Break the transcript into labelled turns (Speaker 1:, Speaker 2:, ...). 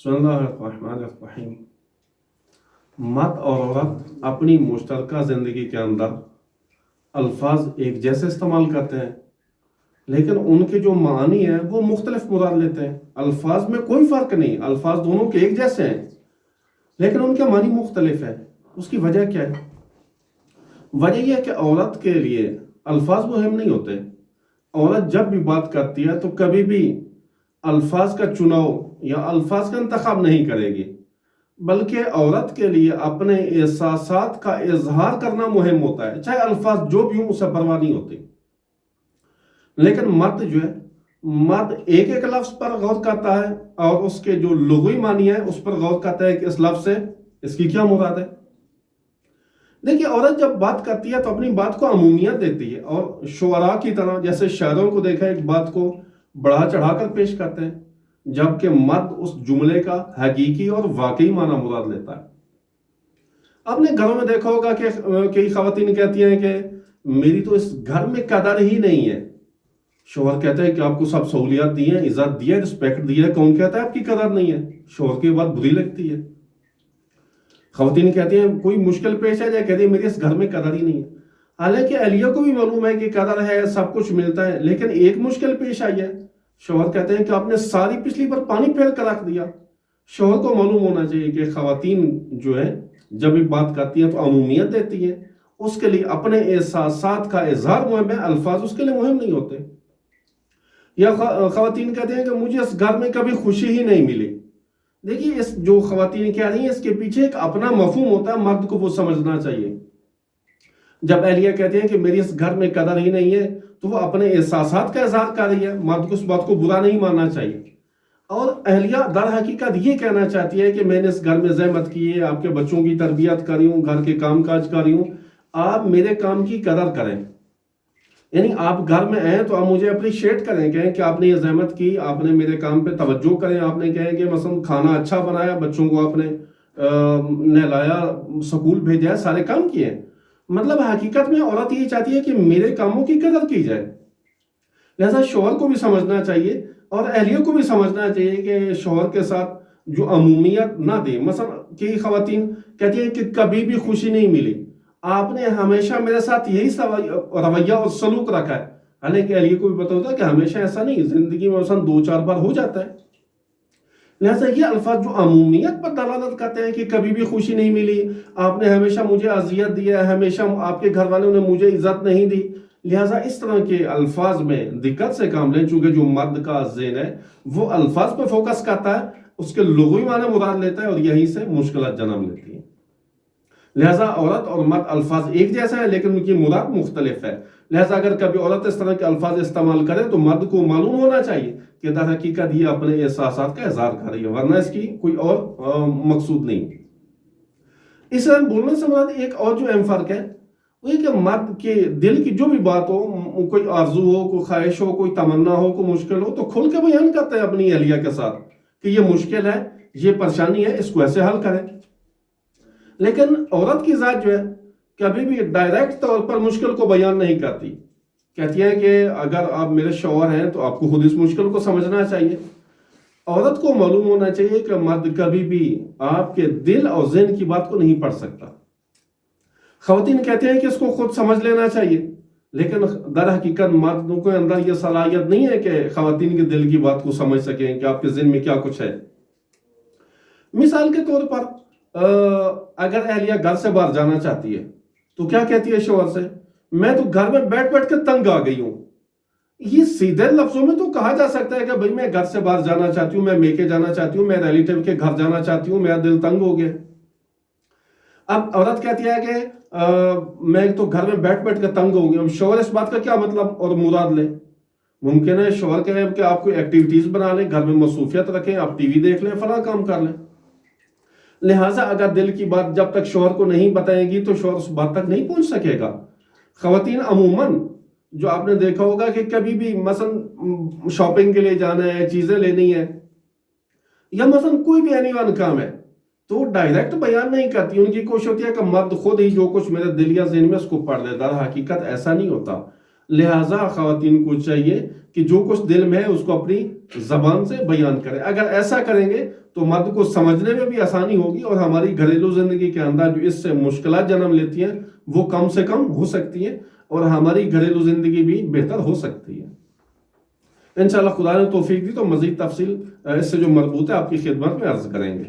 Speaker 1: بسم اللہ الرحمن الرحیم۔ مرد اور عورت اپنی مشترکہ زندگی کے اندر الفاظ ایک جیسے استعمال کرتے ہیں، لیکن ان کے جو معنی ہیں وہ مختلف مراد لیتے ہیں۔ الفاظ میں کوئی فرق نہیں، الفاظ دونوں کے ایک جیسے ہیں، لیکن ان کے معنی مختلف ہیں۔ اس کی وجہ کیا ہے؟ وجہ یہ ہے کہ عورت کے لیے الفاظ مہم نہیں ہوتے۔ عورت جب بھی بات کرتی ہے تو کبھی بھی الفاظ کا چناؤ یا الفاظ کا انتخاب نہیں کرے گی، بلکہ عورت کے لیے اپنے احساسات کا اظہار کرنا مہم ہوتا ہے، چاہے الفاظ جو بھی ہوں اسے پرواہ نہیں ہوتی۔ لیکن مرد جو ہے، مرد ایک ایک لفظ پر غور کرتا ہے اور اس کے جو لغوی معنی ہے اس پر غور کرتا ہے کہ اس لفظ سے اس کی کیا مراد ہے۔ دیکھیے، عورت جب بات کرتی ہے تو اپنی بات کو عمومیت دیتی ہے، اور شعراء کی طرح جیسے شاعروں کو دیکھا ایک بات کو بڑھا چڑھا کر پیش کرتے ہیں، جبکہ مرد اس جملے کا حقیقی اور واقعی معنی مراد لیتا ہے۔ آپ نے گھروں میں دیکھا ہوگا کہ کئی خواتین کہتی ہیں کہ میری تو اس گھر میں قدر ہی نہیں ہے۔ شوہر کہتا ہے کہ آپ کو سب سہولیات دی ہیں، عزت دی ہے، رسپیکٹ دی ہے، کون کہتا ہے آپ کی قدر نہیں ہے؟ شوہر کی بات بری لگتی ہے۔ خواتین کہتی ہیں کوئی مشکل پیش ہے جائے، کہتی ہیں میری اس گھر میں قدر ہی نہیں ہے۔ حالانکہ اہلیہ کو بھی معلوم ہے کہ قدر ہے، سب کچھ ملتا ہے، لیکن ایک مشکل پیش آئی ہے۔ شوہر کہتے ہیں کہ آپ نے ساری پچھلی پر پانی پھیر کر رکھ دیا۔ شوہر کو معلوم ہونا چاہیے کہ خواتین جو ہے جب بھی بات کرتی ہیں تو عمومیت دیتی ہیں، اس کے لیے اپنے احساسات کا اظہار مہم ہے، الفاظ اس کے لیے مہم نہیں ہوتے۔ یا خواتین کہتے ہیں کہ مجھے اس گھر میں کبھی خوشی ہی نہیں ملی۔ دیکھیے، اس جو خواتین کہہ رہی ہیں اس کے پیچھے ایک اپنا مفہوم ہوتا ہے، مرد کو وہ سمجھنا چاہیے۔ جب اہلیہ کہتے ہیں کہ میری اس گھر میں قدر ہی نہیں ہے تو وہ اپنے احساسات کا اظہار کر رہی ہے، مرد کو اس بات کو برا نہیں ماننا چاہیے۔ اور اہلیہ در حقیقت یہ کہنا چاہتی ہے کہ میں نے اس گھر میں زحمت کی ہے، آپ کے بچوں کی تربیت کر رہی ہوں، گھر کے کام کاج کر رہی ہوں، آپ میرے کام کی قدر کریں۔ یعنی آپ گھر میں آئیں تو آپ مجھے اپریشیٹ کریں، کہیں کہ آپ نے یہ زحمت کی، آپ نے میرے کام پہ توجہ کریں، آپ نے کہیں کہ مثلا کھانا اچھا بنایا، بچوں کو آپ نے نہلایا، سکول بھیجا، سارے کام کیے۔ مطلب حقیقت میں عورت یہ چاہتی ہے کہ میرے کاموں کی قدر کی جائے۔ لہذا شوہر کو بھی سمجھنا چاہیے اور اہلیہ کو بھی سمجھنا چاہیے کہ شوہر کے ساتھ جو عمومیت نہ دے۔ مثلا کئی خواتین کہتی ہیں کہ کبھی بھی خوشی نہیں ملی، آپ نے ہمیشہ میرے ساتھ یہی رویہ اور سلوک رکھا ہے۔ حالانکہ اہلیہ کو بھی پتہ ہوتا ہے کہ ہمیشہ ایسا نہیں، زندگی میں مثلا 2-4 بار ہو جاتا ہے۔ لہذا یہ الفاظ جو عمومیت پر دلالت کرتے ہیں کہ کبھی بھی خوشی نہیں ملی، آپ نے ہمیشہ مجھے اذیت دی ہے، ہمیشہ آپ کے گھر والوں نے مجھے عزت نہیں دی، لہذا اس طرح کے الفاظ میں دقت سے کام لیں، چونکہ جو مرد کا ذہن ہے وہ الفاظ پہ فوکس کرتا ہے، اس کے لغوی معنی مراد لیتا ہے اور یہیں سے مشکلات جنم لیتی ہیں۔ لہذا عورت اور مرد الفاظ ایک جیسا ہے لیکن ان کی مراد مختلف ہے۔ لہذا اگر کبھی عورت اس طرح کے الفاظ استعمال کرے تو مرد کو معلوم ہونا چاہیے کہ در حقیقت یہ اپنے احساسات کا اظہار کر رہی ہے، ورنہ اس کی کوئی اور مقصود نہیں۔ اس طرح بولنے سے مراد ایک اور جو اہم فرق ہے وہ یہ کہ مرد کے دل کی جو بھی بات ہو، کوئی آرزو ہو، کوئی خواہش ہو، کوئی تمنا ہو، کوئی مشکل ہو، تو کھل کے بیان کرتا ہے اپنی اہلیہ کے ساتھ کہ یہ مشکل ہے، یہ پریشانی ہے، اس کو ایسے حل کریں۔ لیکن عورت کی ذات جو ہے کبھی بھی ڈائریکٹ طور پر مشکل کو بیان نہیں کرتی، کہتی ہے کہ اگر آپ میرے شوہر ہیں تو آپ کو خود اس مشکل کو سمجھنا چاہیے۔ عورت کو معلوم ہونا چاہیے کہ مرد کبھی بھی آپ کے دل اور ذہن کی بات کو نہیں پڑھ سکتا۔ خواتین کہتے ہیں کہ اس کو خود سمجھ لینا چاہیے، لیکن در حقیقت مردوں کے اندر یہ صلاحیت نہیں ہے کہ خواتین کے دل کی بات کو سمجھ سکیں کہ آپ کے ذہن میں کیا کچھ ہے۔ مثال کے طور پر اگر اہلیہ گھر سے باہر جانا چاہتی ہے تو کیا کہتی ہے شوہر سے؟ میں تو گھر میں بیٹھ بیٹھ کے تنگ آ گئی ہوں۔ یہ سیدھے لفظوں میں تو کہا جا سکتا ہے کہ بھئی میں گھر سے باہر جانا چاہتی ہوں، میں میکے جانا چاہتی ہوں، میں ریلیٹیو کے گھر جانا چاہتی ہوں، میرا دل تنگ ہو گیا۔ اب عورت کہتی ہے کہ میں تو گھر میں بیٹھ بیٹھ کے تنگ ہو گئی۔ اب شوہر اس بات کا کیا مطلب اور مراد لے؟ ممکن ہے شوہر کہے کہ آپ کوئی ایکٹیویٹیز بنا لیں، گھر میں مصروفیت رکھیں، آپ ٹی وی دیکھ لیں، فلاں کام کر لیں۔ لہٰذا اگر دل کی بات جب تک شوہر کو نہیں بتائیں گی تو شوہر اس بات تک نہیں پہنچ سکے گا۔ خواتین عموماً جو آپ نے دیکھا ہوگا کہ کبھی بھی مثلا شاپنگ کے لیے جانا ہے، چیزیں لینی ہے، یا مثلا کوئی بھی اینی ون کام ہے تو ڈائریکٹ بیان نہیں کرتی، ان کی کوشش ہوتی ہے کہ مرد خود ہی جو کچھ میرے دل یا ذہن میں اس کو پڑھ لے۔ در حقیقت ایسا نہیں ہوتا۔ لہٰذا خواتین کو چاہیے کہ جو کچھ دل میں ہے اس کو اپنی زبان سے بیان کریں. اگر ایسا کریں گے تو مرد کو سمجھنے میں بھی آسانی ہوگی اور ہماری گھریلو زندگی کے اندر جو اس سے مشکلات جنم لیتی ہیں وہ کم سے کم ہو سکتی ہیں اور ہماری گھریلو زندگی بھی بہتر ہو سکتی ہے. انشاءاللہ خدا نے توفیق دی تو مزید تفصیل اس سے جو مربوط ہے آپ کی خدمت میں عرض کریں گے.